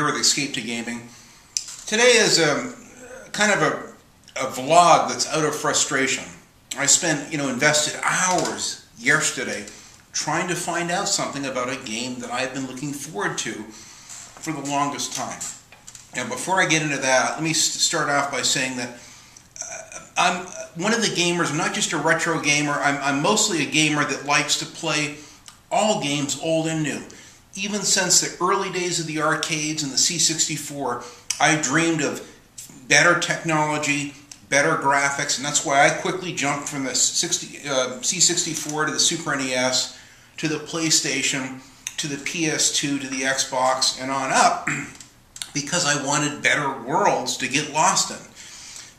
here with Escape to Gaming. Today is a kind of a vlog that's out of frustration. I spent, invested hours yesterday trying to find out something about a game that I've been looking forward to for the longest time. Now, before I get into that, let me start off by saying that I'm one of the gamers. I'm not just a retro gamer. I'm mostly a gamer that likes to play all games, old and new. Even since the early days of the arcades and the C64, I dreamed of better technology, better graphics, and that's why I quickly jumped from the C64 to the Super NES, to the PlayStation, to the PS2, to the Xbox, and on up, because I wanted better worlds to get lost in.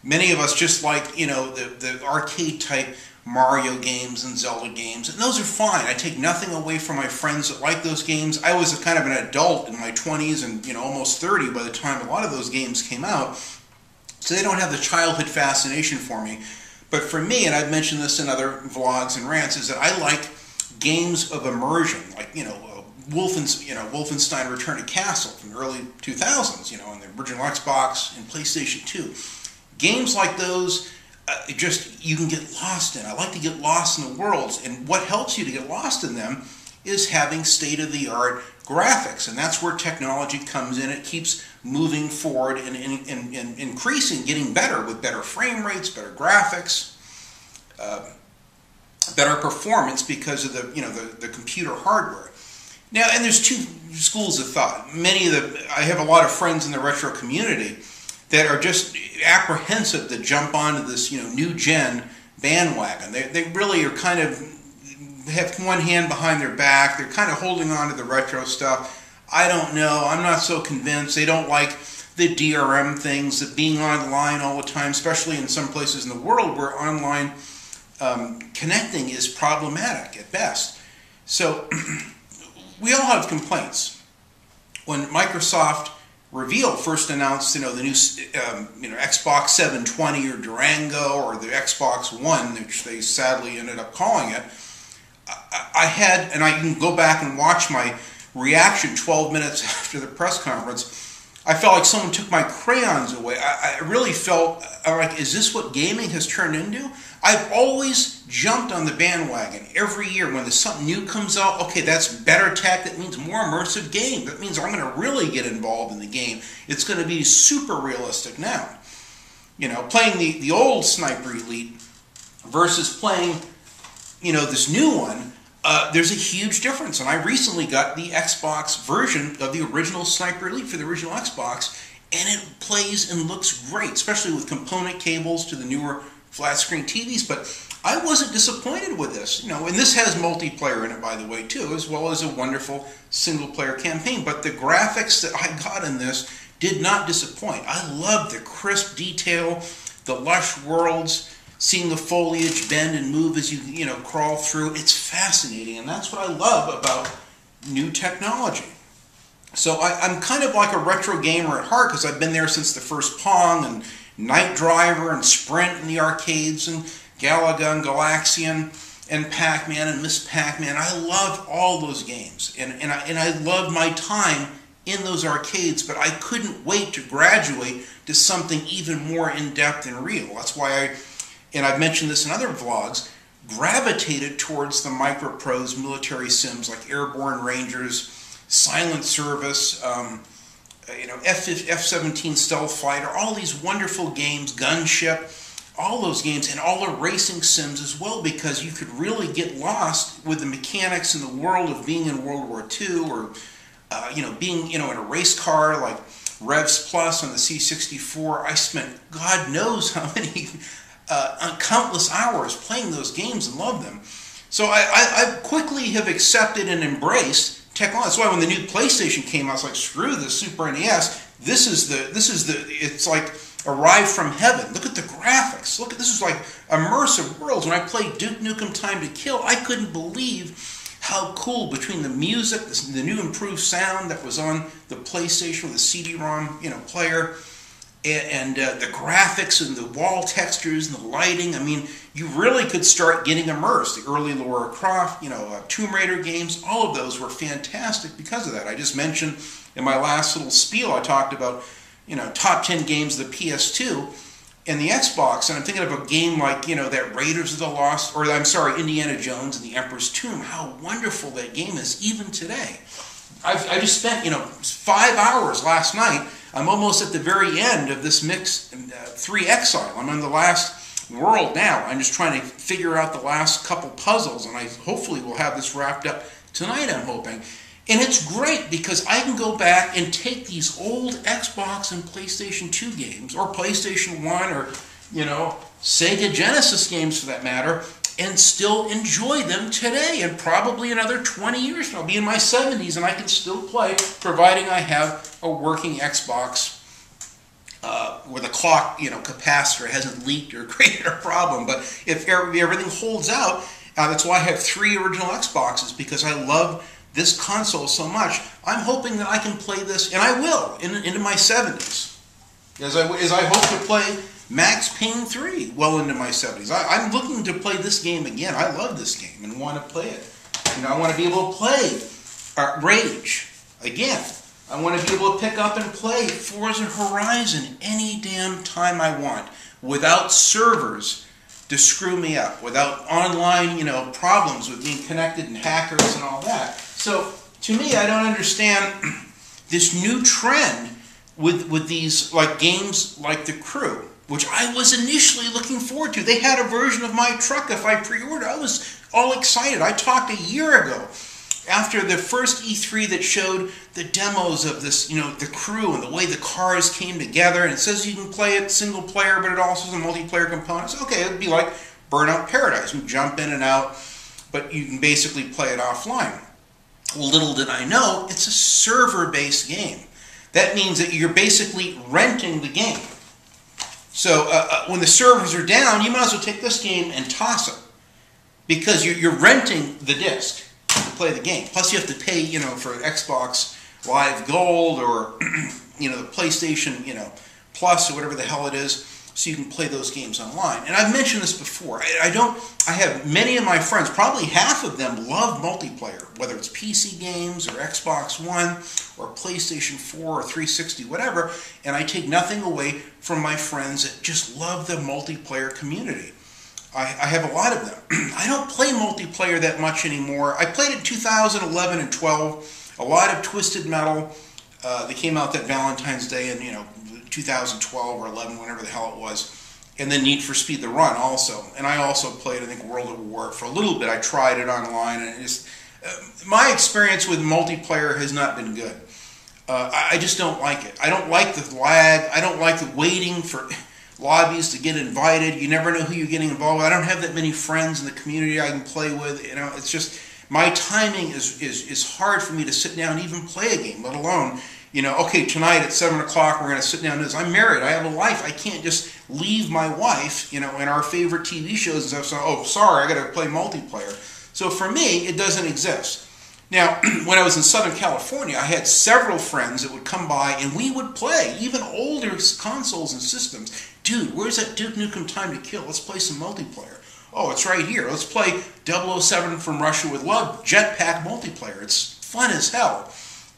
Many of us just like, the arcade-type Mario games and Zelda games, and those are fine. I take nothing away from my friends that like those games. I was a kind of an adult in my 20s and almost 30 by the time a lot of those games came out, so they don't have the childhood fascination for me. But for me, and I've mentioned this in other vlogs and rants, is that I like games of immersion, like Wolfenstein Return to Castle from the early 2000s, on the original Xbox and PlayStation 2. Games like those, you can get lost in. I like to get lost in the worlds, and what helps you to get lost in them is having state-of-the-art graphics, and that's where technology comes in. It keeps moving forward and increasing, getting better with better frame rates, better graphics, better performance because of the computer hardware. Now, and there's two schools of thought. I have a lot of friends in the retro community that are just apprehensive to jump onto this, new gen bandwagon. They really are kind of have one hand behind their back. They're kind of holding on to the retro stuff. I don't know. I'm not so convinced. They don't like the DRM things, the being online all the time, especially in some places in the world where online connecting is problematic at best. So we all have complaints. When Microsoft first announced, the new, Xbox 720 or Durango or the Xbox One, which they sadly ended up calling it, I had, and I can go back and watch my reaction 12 minutes after the press conference. I felt like someone took my crayons away. I really felt like, is this what gaming has turned into? I've always jumped on the bandwagon every year when there's something new comes out. Okay, that's better tech. That means more immersive game. That means I'm going to really get involved in the game. It's going to be super realistic now. Playing the old Sniper Elite versus playing, this new one, there's a huge difference. And I recently got the Xbox version of the original Sniper Elite for the original Xbox, and it plays and looks great, especially with component cables to the newer flat-screen TVs. But I wasn't disappointed with this, and this has multiplayer in it, by the way, too, as well as a wonderful single-player campaign. But the graphics that I got in this did not disappoint. I loved the crisp detail, the lush worlds, seeing the foliage bend and move as you crawl through. It's fascinating, and that's what I love about new technology. So I'm kind of like a retro gamer at heart because I've been there since the first Pong and Night Driver and Sprint in the arcades and Galaga and Galaxian and Pac-Man and Miss Pac-Man. I love all those games, and I love my time in those arcades, but I couldn't wait to graduate to something even more in-depth and real. That's why I've mentioned this in other vlogs, gravitated towards the microprose military sims like Airborne Rangers, Silent Service, F-17 Stealth Fighter, all these wonderful games, Gunship, all those games, and all the racing sims as well, because you could really get lost with the mechanics in the world of being in World War II, or being in a race car like Revs Plus on the C64. I spent God knows how many countless hours playing those games and loved them. So I quickly have accepted and embraced technology. That's why when the new PlayStation came out, I was like, screw the Super NES. It's like arrived from heaven. Look at the graphics. This is like immersive worlds. When I played Duke Nukem Time to Kill, I couldn't believe how cool, between the music, the new improved sound that was on the PlayStation with the CD-ROM, player, and the graphics and the wall textures and the lighting. I mean, you really could start getting immersed. The early Lara Croft, Tomb Raider games, all of those were fantastic because of that. I just mentioned In my last little spiel, I talked about, top 10 games of the PS2 and the Xbox, and I'm thinking of a game like, that Raiders of the Lost, or I'm sorry, Indiana Jones and the Emperor's Tomb, how wonderful that game is even today. I just spent, 5 hours last night. I'm almost at the very end of this Mix 3 Exile. I'm on the last world now. I'm just trying to figure out the last couple puzzles, and I hopefully will have this wrapped up tonight, I'm hoping. And it's great because I can go back and take these old Xbox and PlayStation 2 games, or PlayStation 1, or, Sega Genesis games for that matter, and still enjoy them today, and probably another 20 years from now. I'll be in my 70s and I can still play, providing I have a working Xbox where the clock, capacitor hasn't leaked or created a problem. But if everything holds out, that's why I have 3 original Xboxes, because I love this console so much. I'm hoping that I can play this, and I will, into my 70s, as I hope to play Max Payne 3 well into my 70s. I'm looking to play this game again. I love this game and want to play it. I want to be able to play Rage again. I want to be able to pick up and play Forza Horizon any damn time I want, without servers to screw me up, without online, problems with being connected and hackers and all that. So, to me, I don't understand this new trend with these games like The Crew, which I was initially looking forward to. They had a version of my truck if I pre-ordered. I was all excited. I talked a year ago, after the first E3 that showed the demos of this, The Crew and the way the cars came together. And it says you can play it single player, but it also has a multiplayer component. So, okay, it would be like Burnout Paradise. You jump in and out, but you can basically play it offline. Well, little did I know, it's a server-based game. That means that you're basically renting the game. So when the servers are down, you might as well take this game and toss it, because you're renting the disc to play the game. Plus you have to pay, for Xbox Live Gold, or the PlayStation, Plus, or whatever the hell it is, so you can play those games online. And I've mentioned this before. I have many of my friends, probably half of them, love multiplayer, whether it's PC games or Xbox One or PlayStation 4 or 360, whatever, and I take nothing away from my friends that just love the multiplayer community. I have a lot of them. I don't play multiplayer that much anymore. I played it in 2011 and 12, a lot of Twisted Metal. They came out that Valentine's Day in, 2012 or 11, whenever the hell it was. And then Need for Speed The Run also. And I also played, I think, World at War for a little bit. I tried it online, and my experience with multiplayer has not been good. I just don't like it. I don't like the lag. I don't like the waiting for lobbies to get invited. You never know who you're getting involved with. I don't have that many friends in the community I can play with. It's just, my timing is hard for me to sit down and even play a game, let alone, okay, tonight at 7 o'clock we're going to sit down and do this. I'm married. I have a life. I can't just leave my wife, in our favorite TV shows and stuff. So, oh, sorry, I got to play multiplayer. So for me, it doesn't exist. Now, when I was in Southern California, I had several friends that would come by and we would play, even older consoles and systems. Dude, where's that Duke Nukem Time to Kill? Let's play some multiplayer. Oh, it's right here. Let's play 007 From Russia with Love, Jetpack multiplayer. It's fun as hell.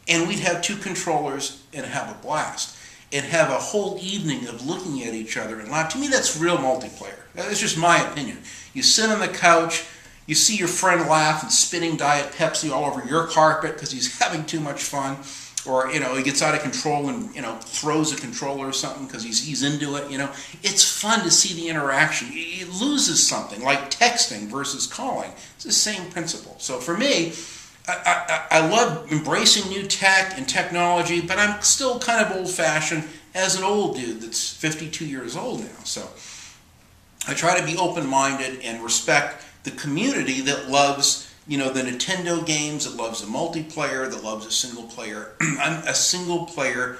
And we'd have 2 controllers and have a blast. And have a whole evening of looking at each other and laugh. To me, that's real multiplayer. That's just my opinion. You sit on the couch, you see your friend laugh and spitting Diet Pepsi all over your carpet because he's having too much fun. Or, he gets out of control and, throws a controller or something because he's into it, It's fun to see the interaction. It loses something, like texting versus calling. It's the same principle. So for me, I love embracing new tech and technology, but I'm still kind of old-fashioned as an old dude that's 52 years old now. So I try to be open-minded and respect the community that loves, the Nintendo games, that loves the multiplayer, that loves a single-player. I'm a single-player,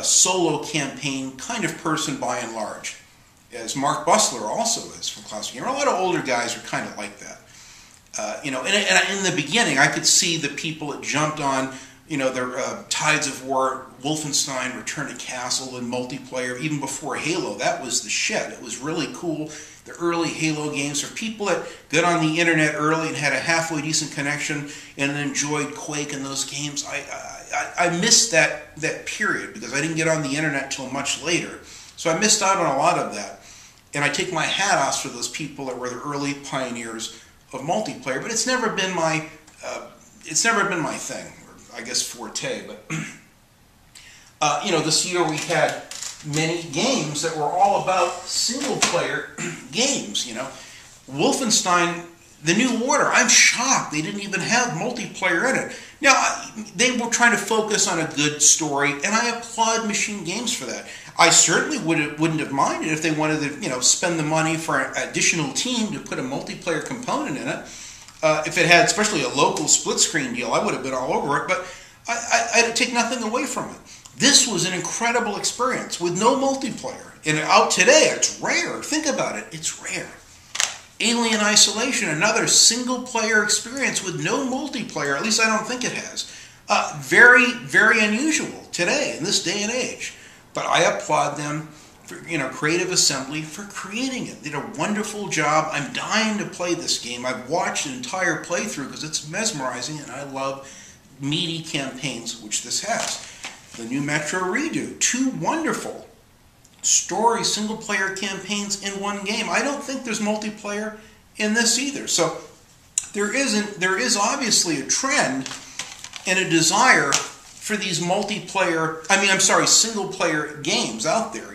solo campaign kind of person by and large, as Mark Bussler also is from Classic Gamer. A lot of older guys are kind of like that. And in the beginning, I could see the people that jumped on, their Tides of War, Wolfenstein, Return to Castle, and multiplayer, even before Halo. That was the shit. It was really cool. The early Halo games, for people that got on the internet early and had a halfway decent connection and enjoyed Quake and those games, I missed that period because I didn't get on the internet till much later. So I missed out on a lot of that. And I take my hat off for those people that were the early pioneers of multiplayer. But it's never been my thing, or I guess forte. But this year we had many games that were all about single-player games. Wolfenstein: The New Order. I'm shocked they didn't even have multiplayer in it. Now, they were trying to focus on a good story, and I applaud Machine Games for that. I certainly wouldn't have minded if they wanted to, spend the money for an additional team to put a multiplayer component in it. If it had, especially a local split-screen deal, I would have been all over it. But I'd take nothing away from it. This was an incredible experience with no multiplayer. And out today, it's rare. Think about it. It's rare. Alien Isolation, another single-player experience with no multiplayer. At least I don't think it has. Very, very unusual today, in this day and age. But I applaud them for, Creative Assembly for creating it. They did a wonderful job. I'm dying to play this game. I've watched an entire playthrough because it's mesmerizing, and I love meaty campaigns, which this has. The new Metro redo. 2 wonderful story single-player campaigns in one game. I don't think there's multiplayer in this either. So there is obviously a trend and a desire for these single-player games out there,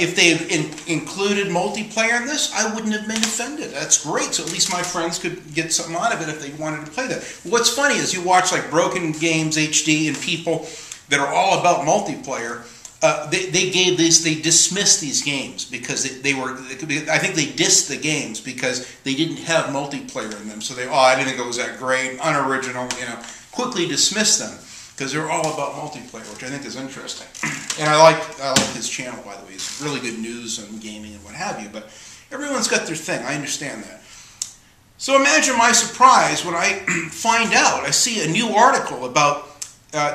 If they had included multiplayer in this, I wouldn't have been offended. That's great. So at least my friends could get something out of it if they wanted to play that. What's funny is you watch like Broken Games HD and people that are all about multiplayer. They dismissed these games because I think they dissed the games because they didn't have multiplayer in them. So I didn't think it was that great, unoriginal, quickly dismissed them because they're all about multiplayer, which I think is interesting. And I like his channel, by the way. It's really good news and gaming and what have you. But everyone's got their thing. I understand that. So imagine my surprise when I find out, I see a new article about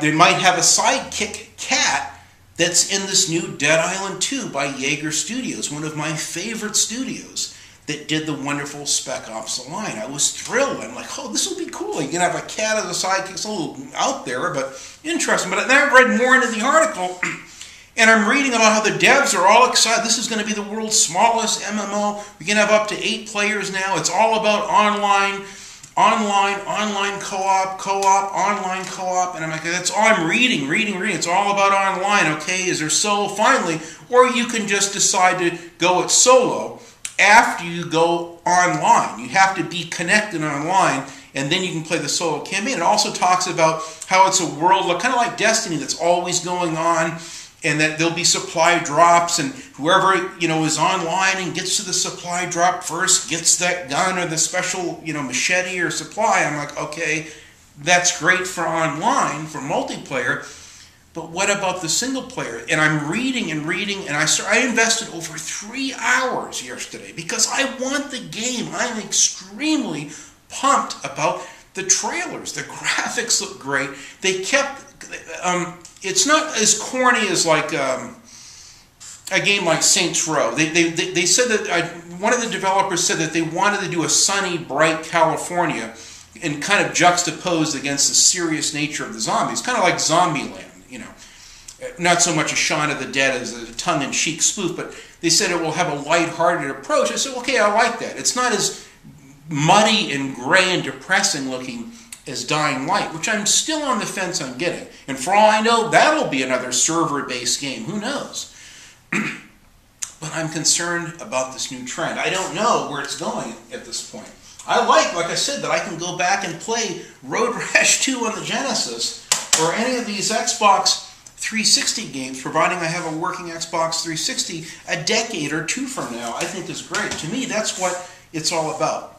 they might have a sidekick cat that's in this new Dead Island 2 by Yager Studios, one of my favorite studios that did the wonderful Spec Ops: The Line. I was thrilled. I'm like, oh, this will be cool. You can have a cat as a sidekick. It's a little out there, but interesting. But then I read more into the article, and I'm reading about how the devs are all excited. This is going to be the world's smallest MMO. We can have up to 8 players now. It's all about online co-op, online co-op, and I'm like, that's all I'm reading. It's all about online, okay? Is there solo finally? Or you can just decide to go it solo after you go online. You have to be connected online, and then you can play the solo campaign. It also talks about how it's a world, kind of like Destiny, that's always going on, and that there'll be supply drops, and whoever is online and gets to the supply drop first gets that gun or the special machete or supply. I'm like, okay, that's great for online, for multiplayer, but what about the single player? And I'm reading, and I invested over 3 hours yesterday because I want the game. I'm extremely pumped about the trailers. The graphics look great. They kept. It's not as corny as like a game like Saints Row. They said that one of the developers said that they wanted to do a sunny, bright California and kind of juxtaposed against the serious nature of the zombies, kind of like Zombieland. Not so much a Shaun of the Dead as a tongue-in-cheek spoof, but they said it will have a light-hearted approach. I said, okay, I like that. It's not as muddy and gray and depressing looking as Dying Light, which I'm still on the fence on getting. And for all I know, that'll be another server-based game. Who knows? But I'm concerned about this new trend. I don't know where it's going at this point. I like I said, that I can go back and play Road Rash 2 on the Genesis or any of these Xbox 360 games, providing I have a working Xbox 360 a decade or 2 from now. I think is great. To me, that's what it's all about.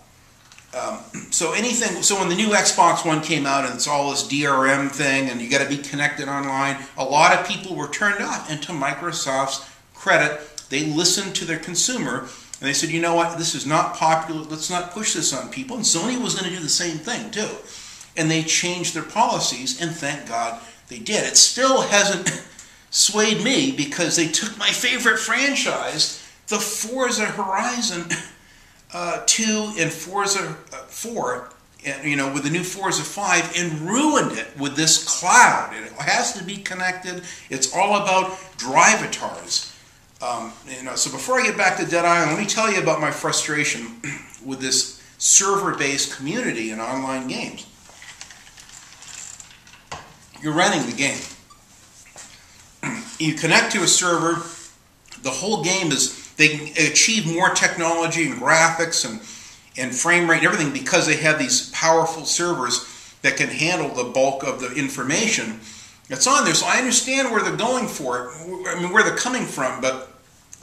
So when the new Xbox One came out and it's all this DRM thing and you got to be connected online, a lot of people were turned off. And to Microsoft's credit, they listened to their consumer and they said, you know what, this is not popular, let's not push this on people. And Sony was going to do the same thing too. And they changed their policies, and thank God they did. It still hasn't swayed me because they took my favorite franchise, the Forza Horizon 2 and Forza 4, with the new Forza 5 and ruined it with this cloud. It has to be connected. It's all about drivatars. So before I get back to Dead Island, let me tell you about my frustration with this server-based community in online games. You're running the game. You connect to a server. The whole game is, they can achieve more technology and graphics and frame rate and everything because they have these powerful servers that can handle the bulk of the information that's on there. So I understand where they're going for it, I mean, where they're coming from, but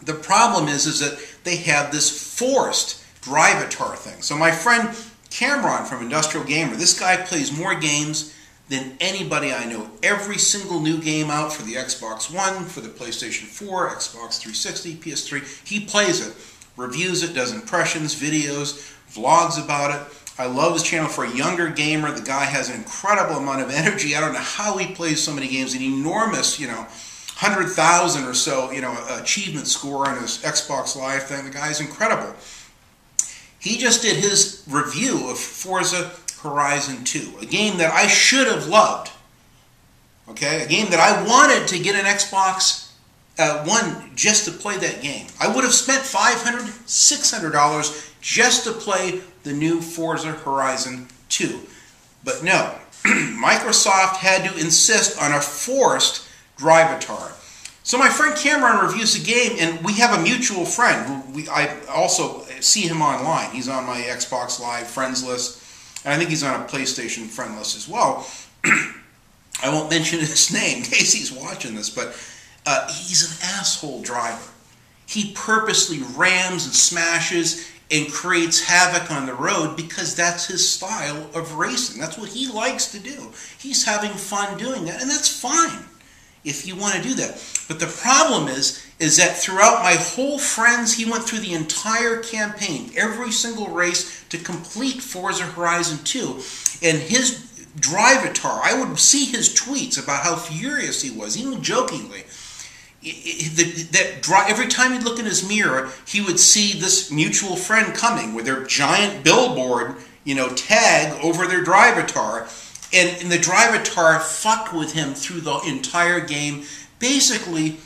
the problem is that they have this forced drivatar thing. So my friend Cameron from Industrial Gamer, this guy plays more games than anybody I know. Every single new game out for the Xbox One, for the PlayStation 4, Xbox 360, PS3, he plays it, reviews it, does impressions, videos, vlogs about it. I love his channel. For a younger gamer, the guy has an incredible amount of energy. I don't know how he plays so many games, an enormous, 100,000 or so, achievement score on his Xbox Live thing. The guy's incredible. He just did his review of Forza Horizon 2, a game that I should have loved. Okay, a game that I wanted to get an Xbox One just to play that game. I would have spent $500, $600 just to play the new Forza Horizon 2. But no, Microsoft had to insist on a forced drivatar. So my friend Cameron reviews the game, and we have a mutual friend who I also see him online. He's on my Xbox Live friends list, and I think he's on a PlayStation friend list as well. I won't mention his name in case he's watching this, but he's an asshole driver. He purposely rams and smashes and creates havoc on the road because that's his style of racing. That's what he likes to do. He's having fun doing that, and that's fine if you want to do that. But the problem is that throughout my whole friends, he went through the entire campaign, every single race to complete Forza Horizon 2, and his drivatar, I would see his tweets about how furious he was, even jokingly. Every time he'd look in his mirror, he would see this mutual friend coming with their giant billboard, tag over their drivatar, and the drivatar fucked with him through the entire game, basically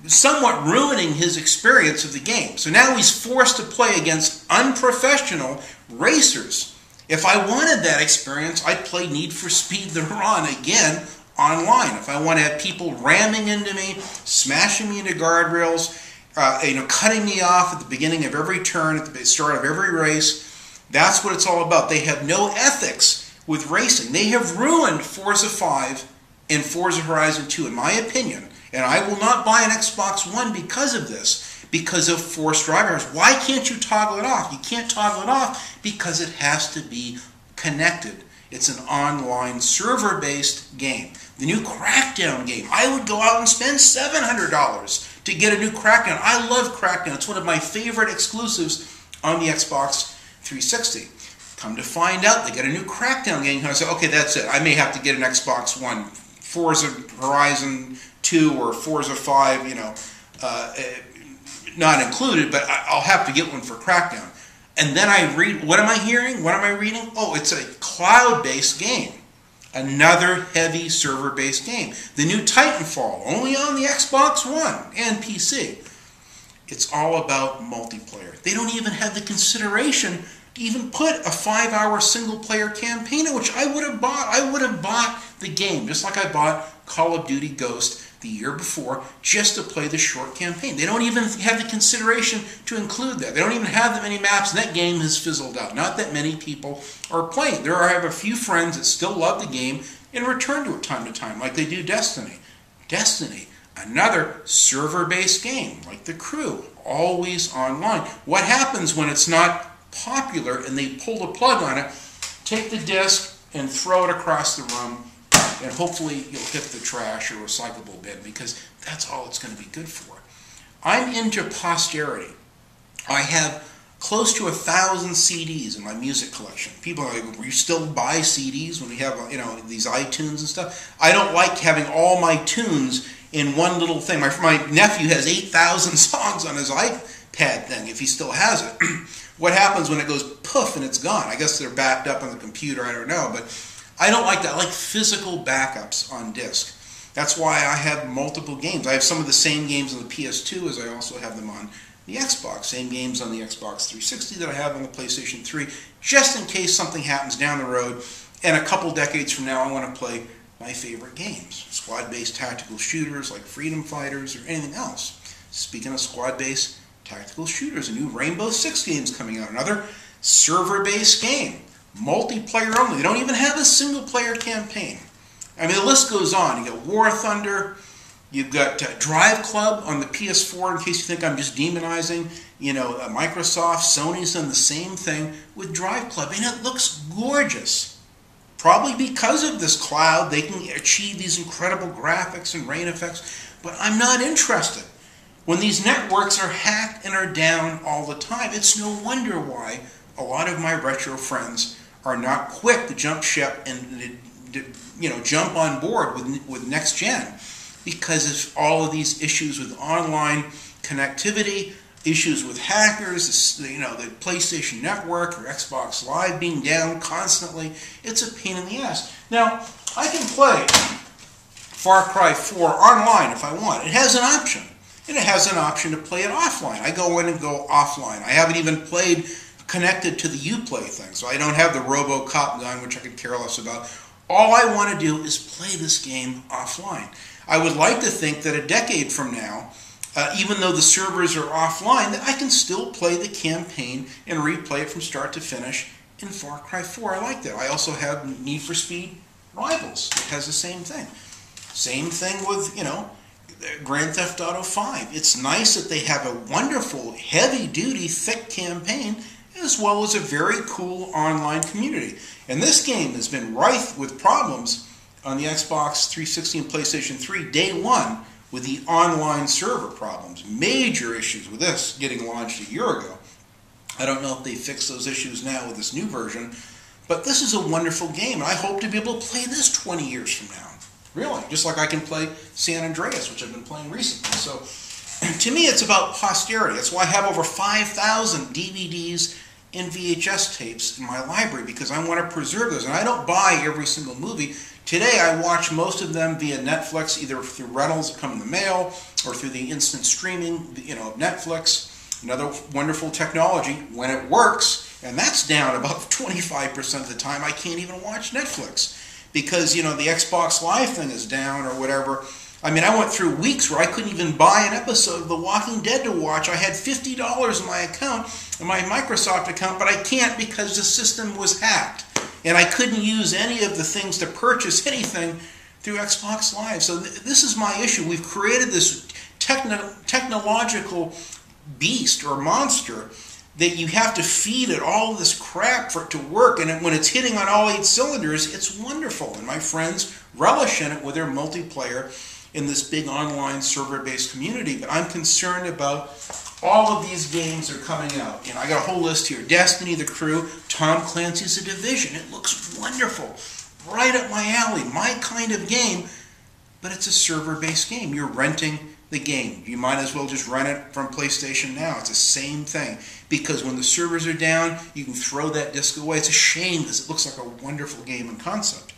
somewhat ruining his experience of the game. So now he's forced to play against unprofessional racers. If I wanted that experience, I'd play Need for Speed The Run again online. If I want to have people ramming into me, smashing me into guardrails, cutting me off at the beginning of every turn, at the start of every race, that's what it's all about. They have no ethics with racing. They have ruined Forza 5 and Forza Horizon 2, in my opinion. And I will not buy an Xbox One because of this, because of forced drivers. Why can't you toggle it off? You can't toggle it off because it has to be connected. It's an online server-based game. The new Crackdown game, I would go out and spend $700 to get a new Crackdown. I love Crackdown. It's one of my favorite exclusives on the Xbox 360. Come to find out, they get a new Crackdown game. And I say, okay, that's it. I may have to get an Xbox One. Forza Horizon 2 or Forza 5, not included, but I'll have to get one for Crackdown. And then I read, what am I hearing? What am I reading? Oh, it's a cloud-based game. Another heavy server-based game. The new Titanfall, only on the Xbox One and PC. It's all about multiplayer. They don't even have the consideration to even put a 5-hour single-player campaign in, which I would have bought. I would have bought the game, just like I bought Call of Duty Ghost the year before, just to play the short campaign. They don't even have the consideration to include that. They don't even have that many maps, and that game has fizzled out. Not that many people are playing. I have a few friends that still love the game and return to it time to time, like they do Destiny. Destiny, another server-based game, like The Crew, always online. What happens when it's not popular and they pull the plug on it? Take the disc and throw it across the room, and hopefully you'll hit the trash or recyclable bin, because that's all it's going to be good for. I'm into Posterity. I have close to 1,000 CDs in my music collection. People are like, "You still buy CDs when we have these iTunes and stuff?" I don't like having all my tunes in one little thing. My nephew has 8,000 songs on his iPad pad thing, if he still has it. What happens when it goes poof and it's gone? I guess they're backed up on the computer, I don't know, but I don't like that. I like physical backups on disk. That's why I have multiple games. I have some of the same games on the PS2 as I also have them on the Xbox. Same games on the Xbox 360 that I have on the PlayStation 3, just in case something happens down the road and a couple decades from now I want to play my favorite games. Squad-based tactical shooters like Freedom Fighters or anything else. Speaking of squad-based tactical shooters, a new Rainbow Six game is coming out. Another server-based game. Multiplayer only. They don't even have a single-player campaign. I mean, the list goes on. You got War Thunder. You've got Drive Club on the PS4, in case you think I'm just demonizing. You know, Microsoft, Sony's done the same thing with Drive Club, and it looks gorgeous. Probably because of this cloud, they can achieve these incredible graphics and rain effects, but I'm not interested. When these networks are hacked and are down all the time, it's no wonder why a lot of my retro friends are not quick to jump ship and jump on board with next gen, because of all of these issues with online connectivity, issues with hackers, the PlayStation Network or Xbox Live being down constantly. It's a pain in the ass. Now, I can play Far Cry 4 online if I want. It has an option. And it has an option to play it offline. I go in and go offline. I haven't even played connected to the Uplay thing, so I don't have the RoboCop gun, which I could care less about. All I want to do is play this game offline. I would like to think that a decade from now, even though the servers are offline, that I can still play the campaign and replay it from start to finish in Far Cry 4. I like that. I also have Need for Speed Rivals. It has the same thing. Same thing with, Grand Theft Auto 5. It's nice that they have a wonderful, heavy-duty, thick campaign, as well as a very cool online community. And this game has been rife with problems on the Xbox 360 and PlayStation 3 day one with the online server problems. Major issues with this getting launched a year ago. I don't know if they fixed those issues now with this new version, but this is a wonderful game, and I hope to be able to play this 20 years from now. Really, just like I can play San Andreas, which I've been playing recently. So, to me, it's about posterity. That's why I have over 5,000 DVDs and VHS tapes in my library, because I want to preserve those. And I don't buy every single movie. Today, I watch most of them via Netflix, either through rentals that come in the mail or through the instant streaming, of Netflix. Another wonderful technology when it works, and that's down about 25% of the time. I can't even watch Netflix, because, the Xbox Live thing is down or whatever. I mean, I went through weeks where I couldn't even buy an episode of The Walking Dead to watch. I had $50 in my account, in my Microsoft account, but I can't because the system was hacked. And I couldn't use any of the things to purchase anything through Xbox Live. So this is my issue. We've created this technological beast or monster that you have to feed it all this crap for it to work, and when it's hitting on all 8 cylinders, it's wonderful. And my friends relish in it with their multiplayer in this big online server-based community. But I'm concerned about all of these games that are coming out. I got a whole list here. Destiny, The Crew, Tom Clancy's The Division. It looks wonderful. Right up my alley. My kind of game. But it's a server-based game. You're renting the game. You might as well just rent it from PlayStation Now. It's the same thing. Because when the servers are down, you can throw that disc away. It's a shame because it looks like a wonderful game and concept.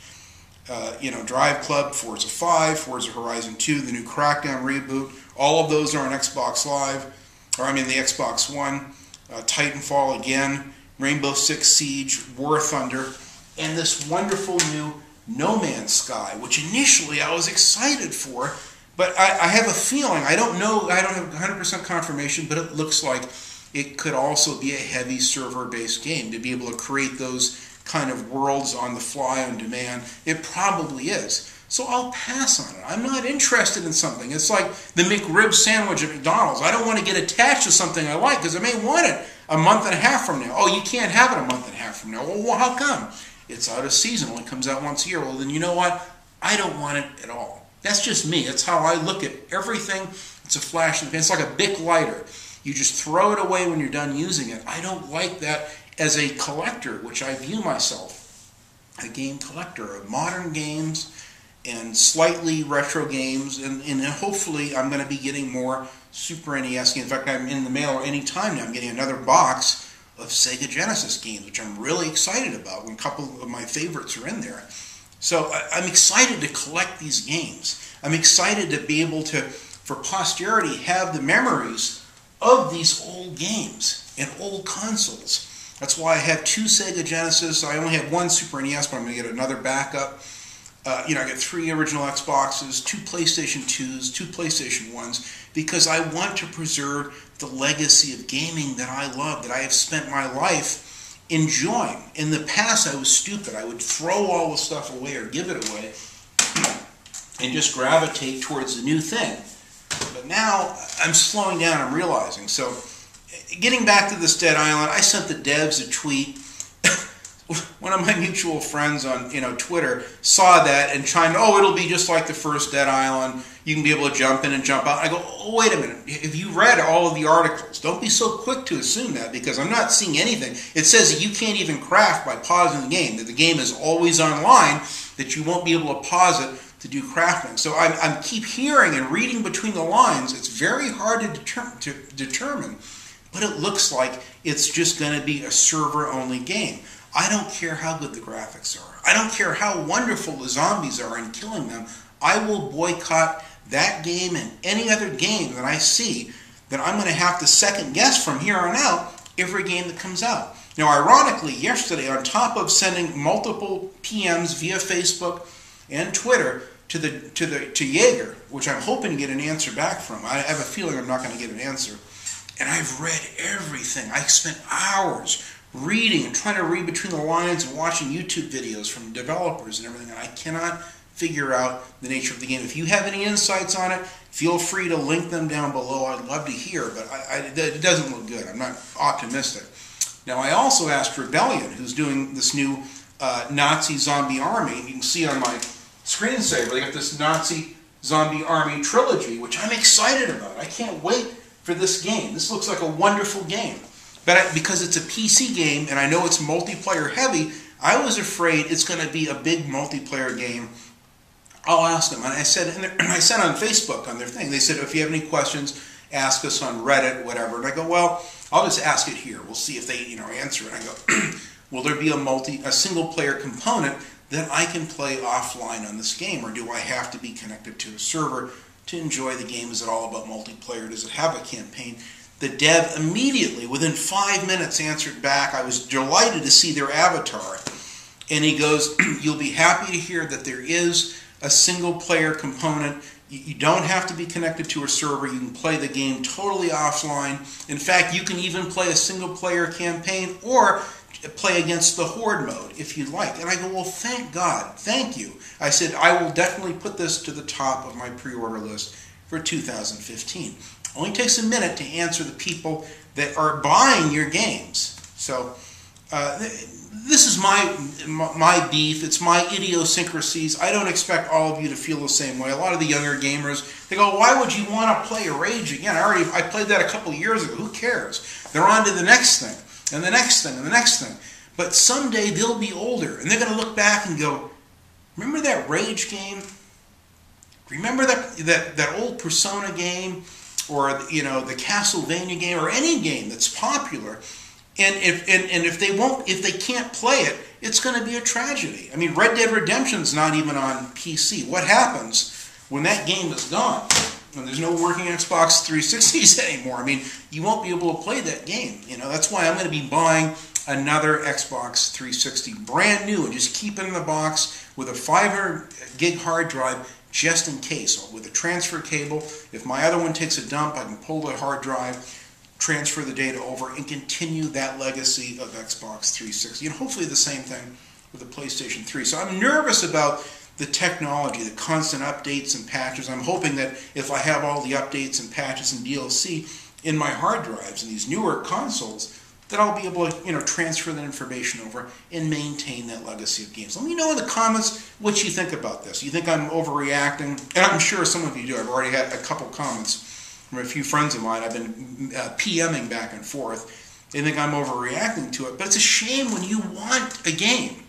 Drive Club, Forza 5, Forza Horizon 2, the new Crackdown reboot. All of those are on Xbox Live, the Xbox One. Titanfall again, Rainbow Six Siege, War Thunder, and this wonderful new No Man's Sky, which initially I was excited for, but I have a feeling, I don't know, I don't have 100% confirmation, but it looks like it could also be a heavy server-based game to be able to create those kind of worlds on the fly, on demand. It probably is. So I'll pass on it. I'm not interested in something. It's like the McRib sandwich at McDonald's. I don't want to get attached to something I like because I may want it a month and a half from now. Oh, you can't have it a month and a half from now. Well, how come? It's out of season. Only comes out once a year. Well, then you know what? I don't want it at all. That's just me. That's how I look at everything. It's a flash in the pan. It's like a Bic lighter. You just throw it away when you're done using it. I don't like that as a collector, which I view myself, a game collector of modern games and slightly retro games, and hopefully I'm going to be getting more Super NES games. In fact, I'm in the mail any time now. I'm getting another box of Sega Genesis games, which I'm really excited about. A couple of my favorites are in there. So I'm excited to collect these games. I'm excited to be able to, for posterity, have the memories of these old games and old consoles. That's why I have 2 Sega Genesis. I only have 1 Super NES, but I'm going to get another backup. I get 3 original Xboxes, 2 PlayStation 2s, 2 PlayStation 1s, because I want to preserve the legacy of gaming that I love, that I have spent my life enjoying. In the past, I was stupid. I would throw all the stuff away or give it away and just gravitate towards the new thing. But now, I'm slowing down, I'm realizing. So, getting back to this Dead Island, I sent the devs a tweet. One of my mutual friends on Twitter saw that and chimed, oh, it'll be just like the first Dead Island. You can be able to jump in and jump out. I go, oh, wait a minute. Have you read all of the articles? Don't be so quick to assume that, because I'm not seeing anything. It says that you can't even craft by pausing the game, that the game is always online, that you won't be able to pause it to do crafting. So I keep hearing and reading between the lines. It's very hard to determine, but it looks like it's just going to be a server-only game. I don't care how good the graphics are. I don't care how wonderful the zombies are in killing them. I will boycott that game and any other game that I see that I'm going to have to second guess from here on out every game that comes out. Now, ironically, yesterday, on top of sending multiple PMs via Facebook and Twitter to Jaeger, which I'm hoping to get an answer back from. I have a feeling I'm not going to get an answer. And I've read everything. I spent hours reading and trying to read between the lines and watching YouTube videos from developers and everything, and I cannot figure out the nature of the game. If you have any insights on it, feel free to link them down below. I'd love to hear, but it doesn't look good. I'm not optimistic. Now, I also asked Rebellion, who's doing this new Nazi zombie army. You can see on my screensaver, they got this Nazi zombie army trilogy, which I'm excited about. I can't wait for this game. This looks like a wonderful game. But because it's a PC game, and I know it's multiplayer heavy, I was afraid it's going to be a big multiplayer game. I'll ask them. And I said on Facebook on their thing, they said, if you have any questions, ask us on Reddit, whatever. And I go, well, I'll just ask it here. We'll see if they answer it. And I go, will there be a single player component that I can play offline on this game, or do I have to be connected to a server to enjoy the game? Is it all about multiplayer? Does it have a campaign? The dev immediately, within 5 minutes, answered back. I was delighted to see their avatar. And he goes, you'll be happy to hear that there is a single-player component. You don't have to be connected to a server. You can play the game totally offline. In fact, you can even play a single-player campaign or play against the Horde mode if you'd like. And I go, well, thank God. Thank you. I said, I will definitely put this to the top of my pre-order list for 2015. Only takes a minute to answer the people that are buying your games. So this is my beef. It's my idiosyncrasies. I don't expect all of you to feel the same way. A lot of the younger gamers, they go, why would you want to play Rage again? I played that a couple of years ago. Who cares? They're on to the next thing, and the next thing, and the next thing. But someday they'll be older, and they're going to look back and go, remember that Rage game? Remember that old Persona game? Or the Castlevania game, or any game that's popular, and if they can't play it, it's going to be a tragedy. I mean, Red Dead Redemption's not even on PC. What happens when that game is gone? When there's no working Xbox 360s anymore? I mean, you won't be able to play that game. That's why I'm going to be buying another Xbox 360, brand new, and just keep it in the box with a 500 gig hard drive. Just in case, with a transfer cable. If my other one takes a dump, I can pull the hard drive, transfer the data over, and continue that legacy of Xbox 360. And hopefully the same thing with the PlayStation 3. So I'm nervous about the technology, the constant updates and patches. I'm hoping that if I have all the updates and patches and DLC in my hard drives and these newer consoles, that I'll be able to, transfer that information over and maintain that legacy of games. Let me know in the comments what you think about this. You think I'm overreacting? And I'm sure some of you do. I've already had a couple comments from a few friends of mine. I've been PMing back and forth. They think I'm overreacting to it. But it's a shame when you want a game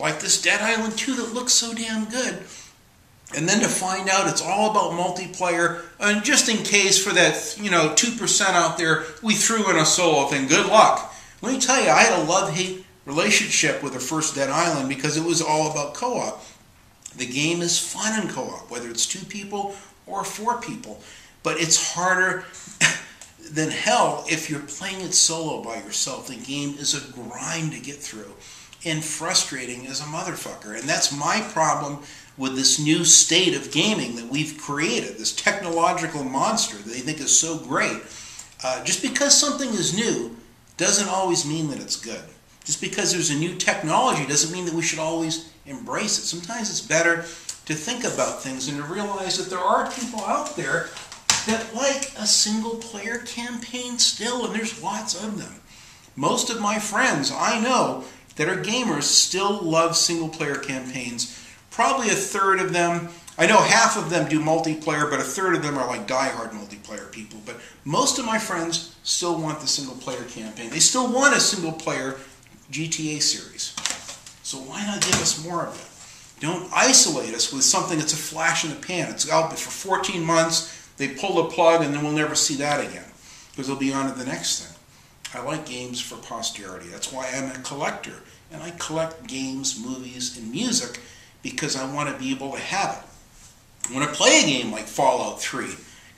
like this Dead Island 2 that looks so damn good, And then to find out it's all about multiplayer, and just in case for that 2% out there, we threw in a solo thing. Good luck. Let me tell you, I had a love-hate relationship with the first Dead Island because it was all about co-op. The game is fun in co-op, whether it's 2 people or 4 people. But it's harder than hell if you're playing it solo by yourself. The game is a grind to get through and frustrating as a motherfucker. And that's my problem with this new state of gaming that we've created, this technological monster that they think is so great. Just because something is new doesn't always mean that it's good. Just because there's a new technology doesn't mean that we should always embrace it. Sometimes it's better to think about things and to realize that there are people out there that like a single-player campaign still, and there's lots of them. Most of my friends I know that are gamers still love single-player campaigns. Probably a third of them, I know half of them do multiplayer, but a third of them are like die-hard multiplayer people. But most of my friends still want the single-player campaign. They still want a single-player GTA series. So why not give us more of it? Don't isolate us with something that's a flash in the pan. It's out for 14 months, they pull the plug, and then we'll never see that again because they'll be on to the next thing. I like games for posterity. That's why I'm a collector. And I collect games, movies, and music because I want to be able to have it. I want to play a game like Fallout 3,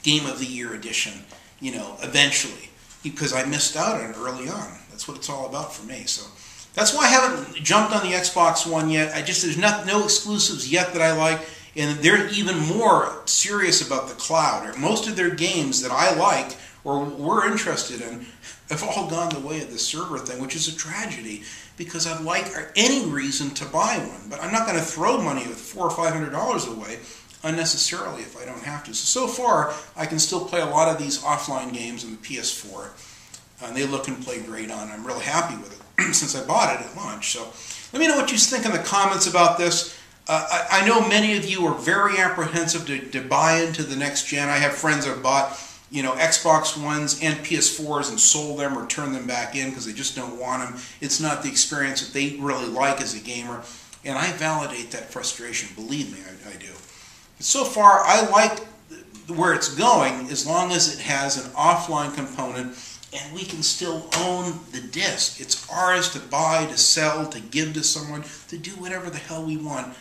Game of the Year edition, eventually, because I missed out on it early on. That's what it's all about for me. So that's why I haven't jumped on the Xbox One yet. There's no exclusives yet that I like, and they're even more serious about the cloud. Most of their games that I like or were interested in have all gone the way of the server thing, which is a tragedy because I'd like any reason to buy one. But I'm not going to throw money of $400 or $500 away unnecessarily if I don't have to. So far, I can still play a lot of these offline games on the PS4, and they look and play great on. I'm real happy with it since I bought it at launch. So let me know what you think in the comments about this. I know many of you are very apprehensive to buy into the next gen. I have friends that have bought Xbox Ones and PS4s and sold them or turned them back in because they just don't want them. It's not the experience that they really like as a gamer, and I validate that frustration. Believe me, I do. So far, I like where it's going as long as it has an offline component and we can still own the disc. It's ours to buy, to sell, to give to someone, to do whatever the hell we want.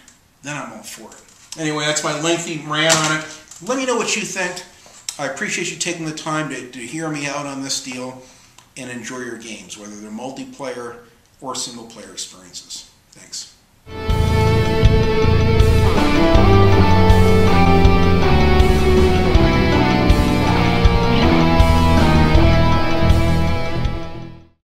Then I'm all for it. Anyway, that's my lengthy rant on it. Let me know what you think. I appreciate you taking the time to hear me out on this deal and enjoy your games, whether they're multiplayer or single-player experiences. Thanks.